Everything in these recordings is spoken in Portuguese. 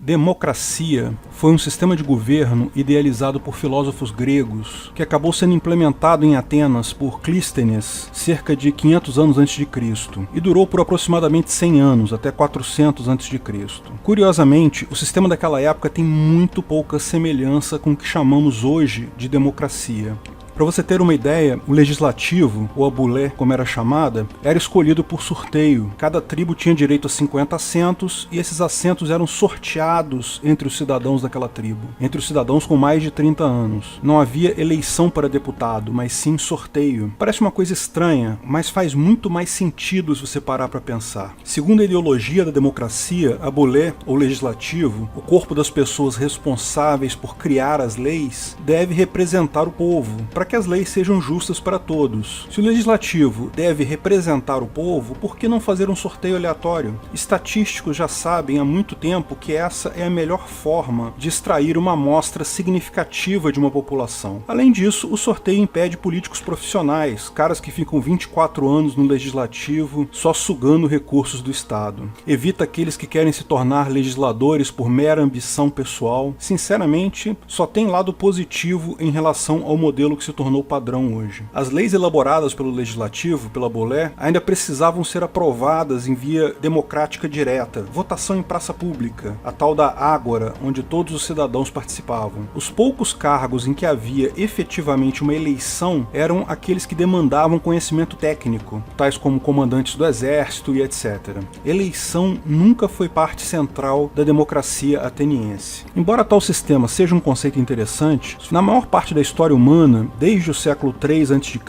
Democracia foi um sistema de governo idealizado por filósofos gregos que acabou sendo implementado em Atenas por Clístenes cerca de 500 anos antes de Cristo e durou por aproximadamente 100 anos, até 400 antes de Cristo. Curiosamente, o sistema daquela época tem muito pouca semelhança com o que chamamos hoje de democracia. Para você ter uma ideia, o legislativo, ou a bulé, como era chamada, era escolhido por sorteio. Cada tribo tinha direito a 50 assentos e esses assentos eram sorteados entre os cidadãos daquela tribo, entre os cidadãos com mais de 30 anos. Não havia eleição para deputado, mas sim sorteio. Parece uma coisa estranha, mas faz muito mais sentido se você parar para pensar. Segundo a ideologia da democracia, a bulé, ou legislativo, o corpo das pessoas responsáveis por criar as leis, deve representar o povo, para que as leis sejam justas para todos. Se o legislativo deve representar o povo, por que não fazer um sorteio aleatório? Estatísticos já sabem há muito tempo que essa é a melhor forma de extrair uma amostra significativa de uma população. Além disso, o sorteio impede políticos profissionais, caras que ficam 24 anos no legislativo só sugando recursos do Estado. Evita aqueles que querem se tornar legisladores por mera ambição pessoal. Sinceramente, só tem lado positivo em relação ao modelo que se tornou padrão hoje. As leis elaboradas pelo legislativo, pela bulé, ainda precisavam ser aprovadas em via democrática direta, votação em praça pública, a tal da ágora, onde todos os cidadãos participavam. Os poucos cargos em que havia efetivamente uma eleição eram aqueles que demandavam conhecimento técnico, tais como comandantes do exército e etc. Eleição nunca foi parte central da democracia ateniense. Embora tal sistema seja um conceito interessante, na maior parte da história humana, desde o século III a.C.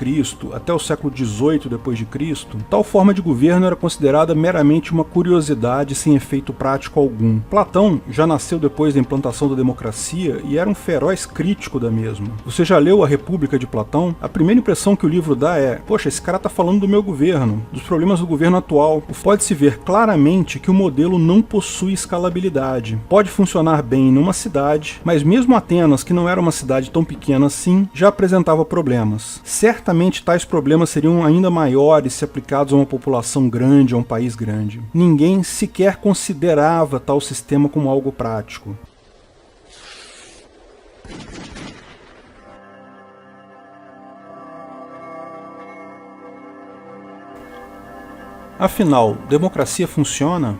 até o século XVIII d.C., tal forma de governo era considerada meramente uma curiosidade sem efeito prático algum. Platão já nasceu depois da implantação da democracia e era um feroz crítico da mesma. Você já leu A República de Platão? A primeira impressão que o livro dá é: poxa, esse cara tá falando do meu governo, dos problemas do governo atual. Pode-se ver claramente que o modelo não possui escalabilidade. Pode funcionar bem numa cidade, mas mesmo Atenas, que não era uma cidade tão pequena assim, já apresentava problemas. Certamente tais problemas seriam ainda maiores se aplicados a uma população grande, a um país grande. Ninguém sequer considerava tal sistema como algo prático. Afinal, democracia funciona?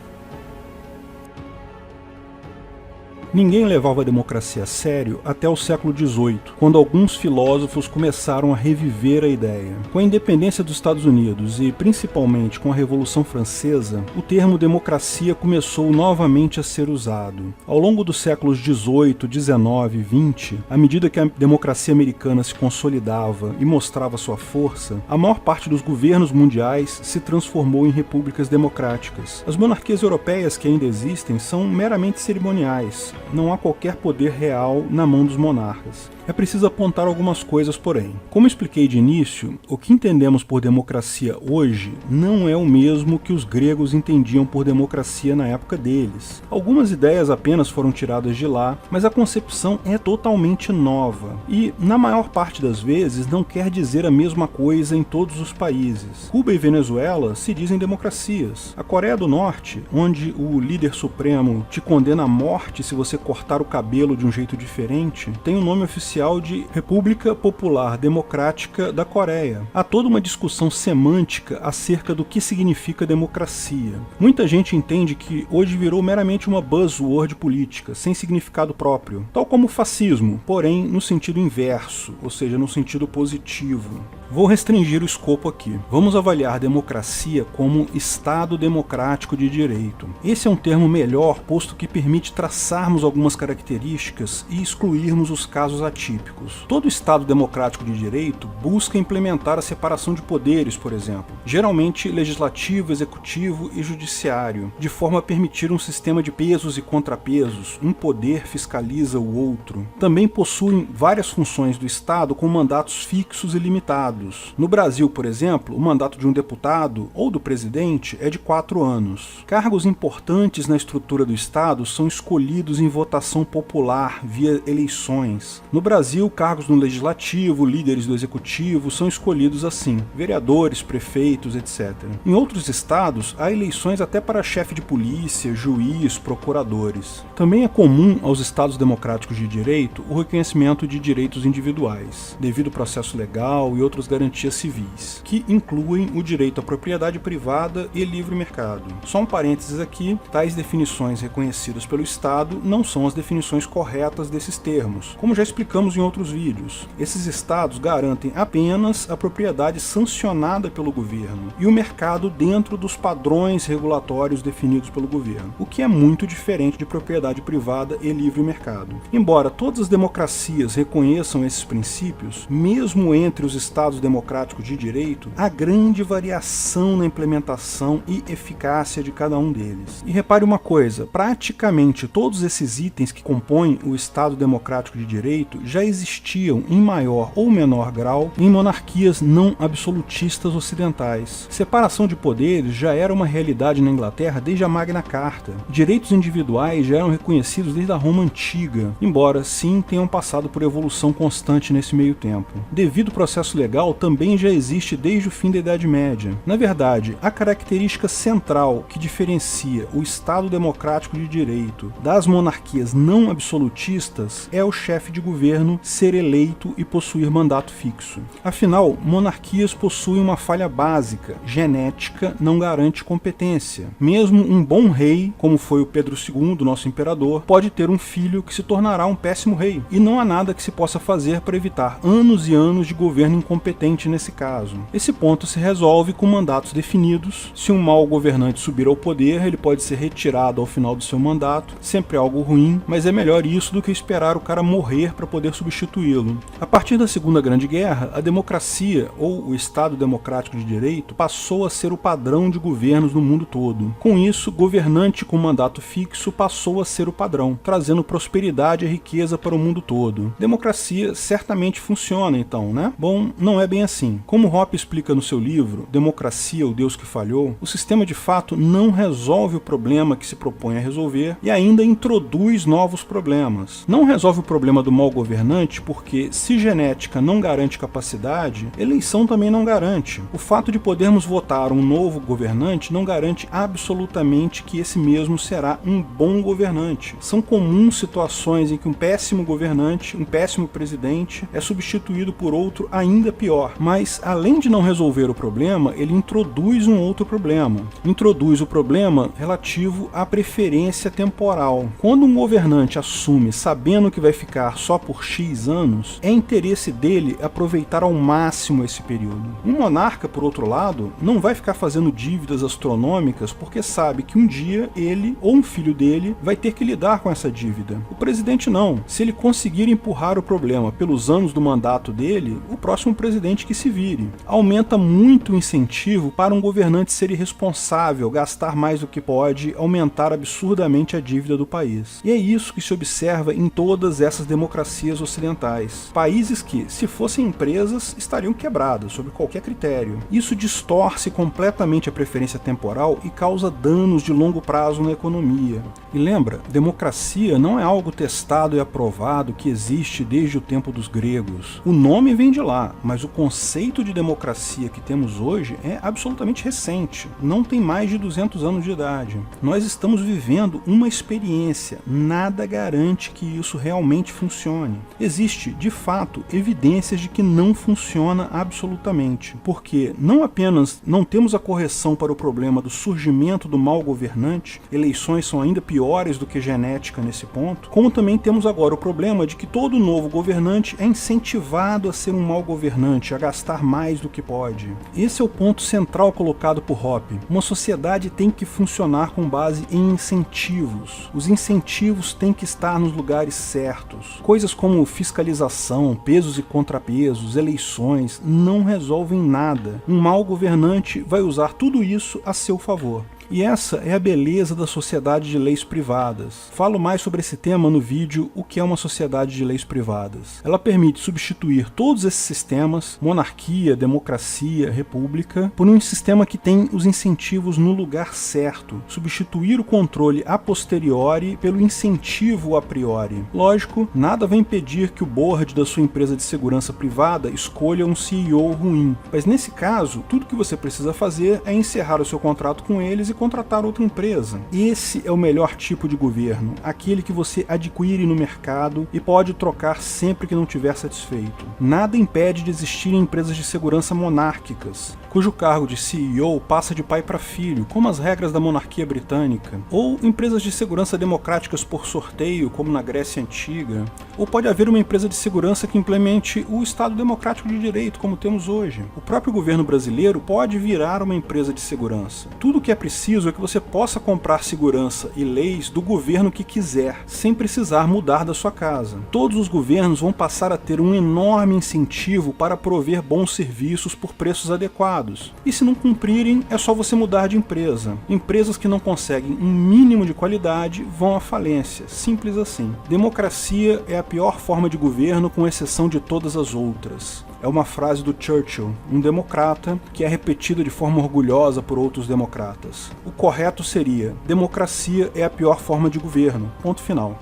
Ninguém levava a democracia a sério até o século XVIII, quando alguns filósofos começaram a reviver a ideia. Com a independência dos Estados Unidos e principalmente com a Revolução Francesa, o termo democracia começou novamente a ser usado. Ao longo dos séculos XVIII, XIX e XX, à medida que a democracia americana se consolidava e mostrava sua força, a maior parte dos governos mundiais se transformou em repúblicas democráticas. As monarquias europeias que ainda existem são meramente cerimoniais. Não há qualquer poder real na mão dos monarcas. É preciso apontar algumas coisas, porém. Como expliquei de início, o que entendemos por democracia hoje não é o mesmo que os gregos entendiam por democracia na época deles. Algumas ideias apenas foram tiradas de lá, mas a concepção é totalmente nova. E, na maior parte das vezes, não quer dizer a mesma coisa em todos os países. Cuba e Venezuela se dizem democracias. A Coreia do Norte, onde o líder supremo te condena à morte se você cortar o cabelo de um jeito diferente, tem um nome oficial de República Popular Democrática da Coreia. Há toda uma discussão semântica acerca do que significa democracia. Muita gente entende que hoje virou meramente uma buzzword política, sem significado próprio, tal como o fascismo, porém no sentido inverso, ou seja, no sentido positivo. Vou restringir o escopo aqui. Vamos avaliar democracia como Estado democrático de direito. Esse é um termo melhor, posto que permite traçarmos algumas características e excluirmos os casos atípicos. Todo Estado democrático de direito busca implementar a separação de poderes, por exemplo, geralmente legislativo, executivo e judiciário, de forma a permitir um sistema de pesos e contrapesos. Um poder fiscaliza o outro. Também possuem várias funções do Estado com mandatos fixos e limitados. No Brasil, por exemplo, o mandato de um deputado ou do presidente é de 4 anos. Cargos importantes na estrutura do Estado são escolhidos em votação popular via eleições. No Brasil, Brasil, cargos no legislativo, líderes do executivo são escolhidos assim, vereadores, prefeitos, etc. Em outros estados, há eleições até para chefe de polícia, juiz, procuradores. Também é comum aos estados democráticos de direito o reconhecimento de direitos individuais, devido ao processo legal e outras garantias civis, que incluem o direito à propriedade privada e livre mercado. Só um parênteses aqui, tais definições reconhecidas pelo Estado não são as definições corretas desses termos, como já explicamos em outros vídeos. Esses estados garantem apenas a propriedade sancionada pelo governo e o mercado dentro dos padrões regulatórios definidos pelo governo, o que é muito diferente de propriedade privada e livre mercado. Embora todas as democracias reconheçam esses princípios, mesmo entre os estados democráticos de direito, há grande variação na implementação e eficácia de cada um deles. E repare uma coisa, praticamente todos esses itens que compõem o Estado democrático de direito já existiam em maior ou menor grau em monarquias não absolutistas ocidentais. Separação de poderes já era uma realidade na Inglaterra desde a Magna Carta. Direitos individuais já eram reconhecidos desde a Roma Antiga, embora sim tenham passado por evolução constante nesse meio tempo. Devido ao processo legal também já existe desde o fim da Idade Média. Na verdade, a característica central que diferencia o Estado democrático de direito das monarquias não absolutistas é o chefe de governo ser eleito e possuir mandato fixo. Afinal, monarquias possuem uma falha básica: genética não garante competência. Mesmo um bom rei, como foi o Pedro II, nosso imperador, pode ter um filho que se tornará um péssimo rei, e não há nada que se possa fazer para evitar anos e anos de governo incompetente nesse caso. Esse ponto se resolve com mandatos definidos. Se um mau governante subir ao poder, ele pode ser retirado ao final do seu mandato, sempre algo ruim, mas é melhor isso do que esperar o cara morrer para poder substituí-lo. A partir da Segunda Grande Guerra, a democracia, ou o Estado democrático de direito, passou a ser o padrão de governos no mundo todo. Com isso, governante com mandato fixo passou a ser o padrão, trazendo prosperidade e riqueza para o mundo todo. Democracia certamente funciona então, né? Bom, não é bem assim. Como Hoppe explica no seu livro, Democracia, o Deus que Falhou, o sistema de fato não resolve o problema que se propõe a resolver e ainda introduz novos problemas. Não resolve o problema do mau governante porque, se genética não garante capacidade, eleição também não garante. O fato de podermos votar um novo governante não garante absolutamente que esse mesmo será um bom governante. São comuns situações em que um péssimo governante, um péssimo presidente, é substituído por outro ainda pior. Mas, além de não resolver o problema, ele introduz um outro problema. Introduz o problema relativo à preferência temporal. Quando um governante assume sabendo que vai ficar só por X anos, é interesse dele aproveitar ao máximo esse período. Um monarca, por outro lado, não vai ficar fazendo dívidas astronômicas porque sabe que um dia ele ou um filho dele vai ter que lidar com essa dívida. O presidente não. Se ele conseguir empurrar o problema pelos anos do mandato dele, o próximo presidente que se vire. Aumenta muito o incentivo para um governante ser irresponsável, gastar mais do que pode, aumentar absurdamente a dívida do país. E é isso que se observa em todas essas democracias ocidentais. Países que, se fossem empresas, estariam quebradas, sob qualquer critério. Isso distorce completamente a preferência temporal e causa danos de longo prazo na economia. E lembra, democracia não é algo testado e aprovado que existe desde o tempo dos gregos. O nome vem de lá, mas o conceito de democracia que temos hoje é absolutamente recente, não tem mais de 200 anos de idade. Nós estamos vivendo uma experiência, nada garante que isso realmente funcione. Existe, de fato, evidências de que não funciona absolutamente, porque não apenas não temos a correção para o problema do surgimento do mau governante, eleições são ainda piores do que genética nesse ponto, como também temos agora o problema de que todo novo governante é incentivado a ser um mau governante, a gastar mais do que pode. Esse é o ponto central colocado por Hoppe. Uma sociedade tem que funcionar com base em incentivos. Os incentivos têm que estar nos lugares certos. Coisas como fiscalização, pesos e contrapesos, eleições, não resolvem nada. Um mau governante vai usar tudo isso a seu favor. E essa é a beleza da sociedade de leis privadas. Falo mais sobre esse tema no vídeo O que é uma sociedade de leis privadas. Ela permite substituir todos esses sistemas, monarquia, democracia, república, por um sistema que tem os incentivos no lugar certo, substituir o controle a posteriori pelo incentivo a priori. Lógico, nada vai impedir que o board da sua empresa de segurança privada escolha um CEO ruim, mas nesse caso, tudo que você precisa fazer é encerrar o seu contrato com eles e contratar outra empresa. Esse é o melhor tipo de governo, aquele que você adquire no mercado e pode trocar sempre que não estiver satisfeito. Nada impede de existirem empresas de segurança monárquicas, cujo cargo de CEO passa de pai para filho, como as regras da monarquia britânica, ou empresas de segurança democráticas por sorteio, como na Grécia Antiga, ou pode haver uma empresa de segurança que implemente o Estado Democrático de Direito, como temos hoje. O próprio governo brasileiro pode virar uma empresa de segurança. Tudo o que é preciso é que você possa comprar segurança e leis do governo que quiser, sem precisar mudar da sua casa. Todos os governos vão passar a ter um enorme incentivo para prover bons serviços por preços adequados. E se não cumprirem, é só você mudar de empresa. Empresas que não conseguem um mínimo de qualidade vão à falência. Simples assim. Democracia é a pior forma de governo, com exceção de todas as outras. É uma frase do Churchill, um democrata, que é repetida de forma orgulhosa por outros democratas. O correto seria: democracia é a pior forma de governo. Ponto final.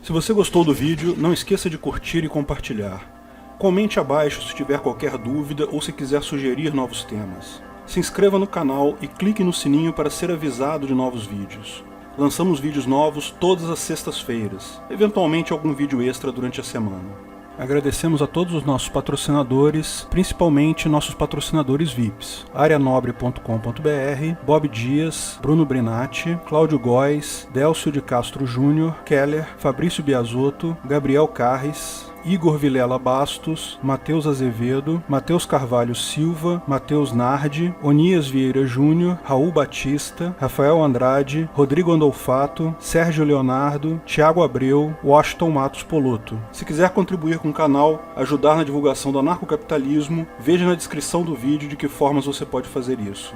Se você gostou do vídeo, não esqueça de curtir e compartilhar. Comente abaixo se tiver qualquer dúvida ou se quiser sugerir novos temas. Se inscreva no canal e clique no sininho para ser avisado de novos vídeos. Lançamos vídeos novos todas as sextas-feiras, eventualmente algum vídeo extra durante a semana. Agradecemos a todos os nossos patrocinadores, principalmente nossos patrocinadores VIPs: Areanobre.com.br, Bob Dias, Bruno Brinatti, Cláudio Góes, Délcio de Castro Júnior, Keller, Fabrício Biasotto, Gabriel Carres, Igor Vilela Bastos, Matheus Azevedo, Matheus Carvalho Silva, Matheus Nardi, Onias Vieira Júnior, Raul Batista, Rafael Andrade, Rodrigo Andolfato, Sérgio Leonardo, Thiago Abreu, Washington Matos Poloto. Se quiser contribuir com o canal, ajudar na divulgação do anarcocapitalismo, veja na descrição do vídeo de que formas você pode fazer isso.